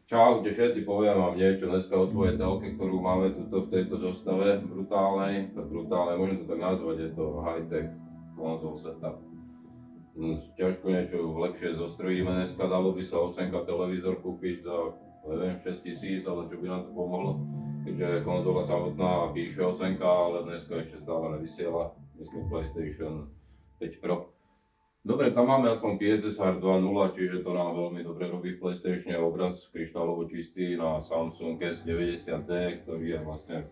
Čaute všetci, poviem vám niečo dneska o svojej telke, ktorú máme tuto v tejto zostave brutálnej. Tak brutálne, môžem to tak nazvať, je to high-tech konzol setup. Ťažko niečo lepšie zostrojíme dneska, dalo by sa 8K televízor kúpiť za, neviem, 6 000, ale čo by nám to pomohlo? Keďže konzola samotná píše 8K, ale dneska ešte stále nevysiela, myslím PlayStation 5 Pro. Dobre, tam máme aspoň PSSR 2.0, čiže to nám veľmi dobre robí v PlayStatione obraz kryštálovo čistý na Samsung S90D, ktorý je vlastne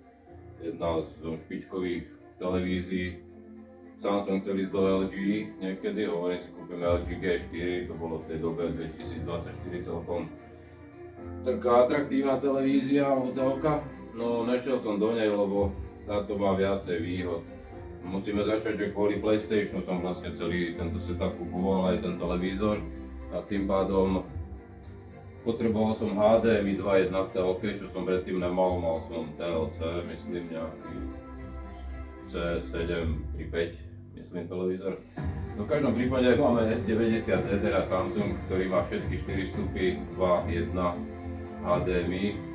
jedna zo špičkových televízií. Samsung chcel ísť do LG niekedy, hovorím si kúpime LG G4, to bolo v tej dobe 2024 celkom taká atraktívna televízia alebo telka. No nešiel som do nej, lebo táto má viacej výhod. Musíme začať, že kvôli PlayStationu som vlastne celý tento setup kupoval, aj ten televízor. A tým pádom potreboval som HDMI 2.1 v telke, čo som predtým nemal, mal som TLC, myslím nejaký C735, myslím televízor. No v každom prípade máme S90D, teda Samsung, ktorý má všetky 4 vstupy, 2.1 HDMI.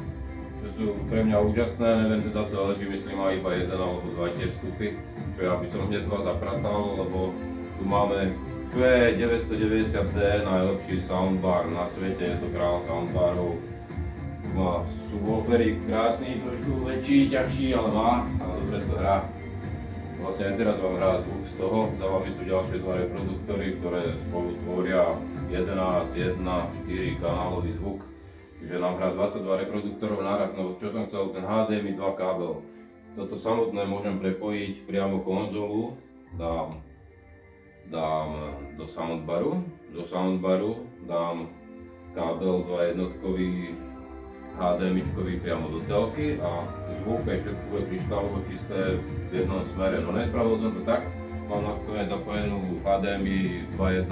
Čo sú pre mňa úžasné, neviem teda to LG myslím má iba jeden alebo dva tie vstupy, čo ja by som hneď dva zapratal, lebo tu máme Q990D, najlepší soundbar na svete, je to král soundbarov. Tu má subwooferík krásny, trošku väčší, ťažší, ale má a dobre to hrá. Vlastne aj teraz vám hrá zvuk z toho, za vami sú ďalšie dva reproduktory, ktoré spolu tvoria 11, 1, 4 kanálový zvuk. Čiže nám hrá 22 reproduktorov naraz, no čo som chcel, ten HDMI 2 kábel. Toto samotné môžem prepojiť priamo konzolu, dám do soundbaru, zo soundbaru dám kábel 2 jednotkový HDMIčkový priamo do telky a zvuk aj všetko bude kryštálovo čisté v jednom smere. No nespravil som to tak, mám nakoniec zapojenú HDMI 2.1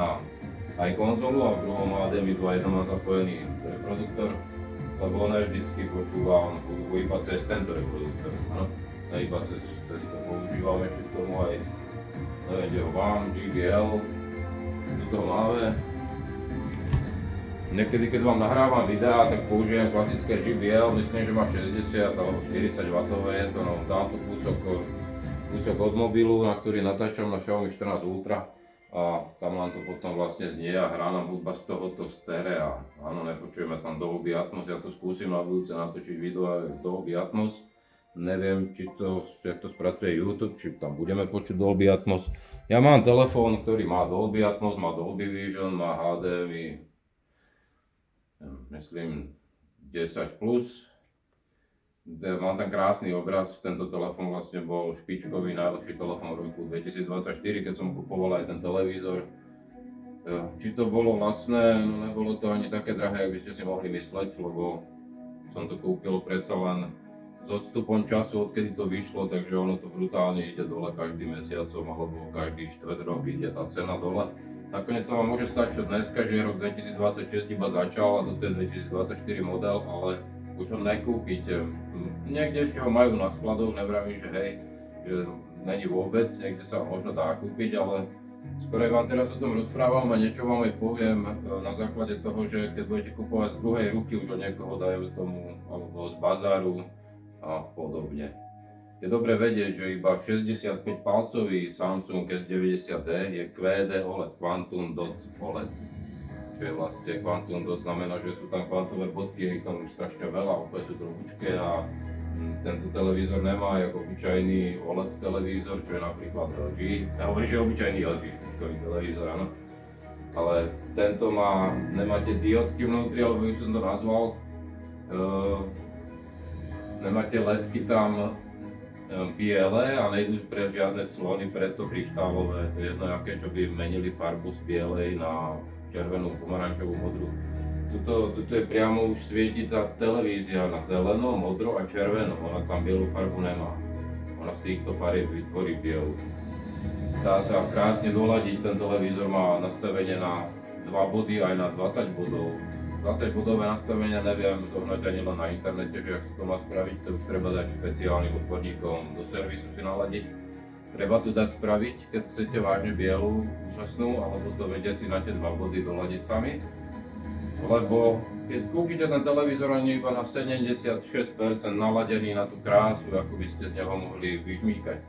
aj konzolu a v druhom HDMI 2.1 má zapojený reproduktor, lebo ne vždycky počúvam hudbu iba cez tento reproduktor, áno. Ne iba cez to používam ešte k tomu aj, neviem, kde ho mám, JBL, tu toho máme. Niekedy, keď vám nahrávam videá, tak použijem klasické JBL, myslím, že má 60 alebo 40 W, je to, no, dám tu kúsok od mobilu, na ktorý natáčam na Xiaomi 14 Ultra. A tam nám to potom vlastne znie a hrá nám hudba z tohoto stereo. Áno, nepočujeme tam Dolby Atmos, ja to skúsim na budúce natočiť video aj Dolby Atmos. Neviem, jak to spracuje YouTube, či tam budeme počuť Dolby Atmos. Ja mám telefón, ktorý má Dolby Atmos, má Dolby Vision, má HDMI, myslím 10+. Mám tam krásny obraz, tento telefón vlastne bol špičkový, najlepší telefón v roku 2024, keď som kupoval aj ten televízor. Či to bolo lacné, no nebolo to ani také drahé, ak by ste si mohli mysleť, lebo som to kúpil predsa len s odstupom času, odkedy to vyšlo, takže ono to brutálne ide dole každý mesiacom alebo každý štvrť rok ide tá cena dole. Nakoniec sa vám môže stať, čo dneska, že rok 2026 iba začal a toto je 2024 model, ale už ho nekúpite. Niekde ešte ho majú na skladoch, nevravím, že hej, že není vôbec, niekde sa možno dá kúpiť, ale skôr vám teraz o tom rozprávam a niečo vám aj poviem na základe toho, že keď budete kupovať z druhej ruky už od niekoho, dajme tomu, alebo z bazáru a podobne. Je dobre vedieť, že iba 65-palcový Samsung S90D je QD OLED, Quantum Dot OLED. Čo je vlastne Quantum Dot, znamená, že sú tam kvantové bodky, je ich tam strašne veľa, úplne sú trochučké a tento televízor nemá ako obyčajný OLED televízor, čo je napríklad LG. Ja hovorím, že obyčajný LG špičkový televízor, áno. Ale tento nemá tie diodky vnútri, alebo by som to nazval. Nemáte ledky tam biele a nejdú pre žiadne clony, preto kryštálové. To je jedno aké, čo by menili farbu z bielej na červenú, pomarančovú, modrú. Tuto je priamo už svieti tá televízia na zeleno, modro a červeno. Ona tam bielu farbu nemá. Ona z týchto farieb vytvorí bielu. Dá sa krásne doladiť, ten televízor má nastavenie na 2 body aj na 20 bodov. 20 bodové nastavenia neviem zohnať ani len na internete, že ak sa to má spraviť, to už treba dať špeciálnym odborníkom do servisu si naladiť. Treba to dať spraviť, keď chcete vážne bielu, úžasnú, alebo to vedieť si na tie 2 body doladiť sami. Lebo keď kúpite ten televízor, on je iba na 76% naladený na tú krásu, ako by ste z neho mohli vyžmýkať.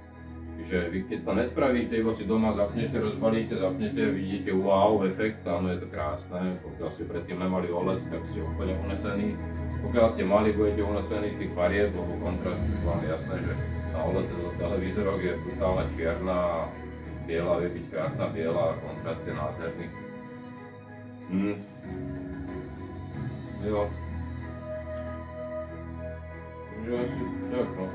Čiže vy keď to nespravíte, iba si doma zapnete, rozbalíte, zapnete, vidíte wow, efekt, áno, je to krásne. Pokiaľ ste predtým nemali OLED, tak ste úplne unesení. Pokiaľ ste mali, budete unesení z tých farieb, lebo kontrast je vám jasné, že na OLED televízoroch je brutálna čierna a biela vie byť krásna biela a kontrast je nádherný. Jo. Takže asi tak, no.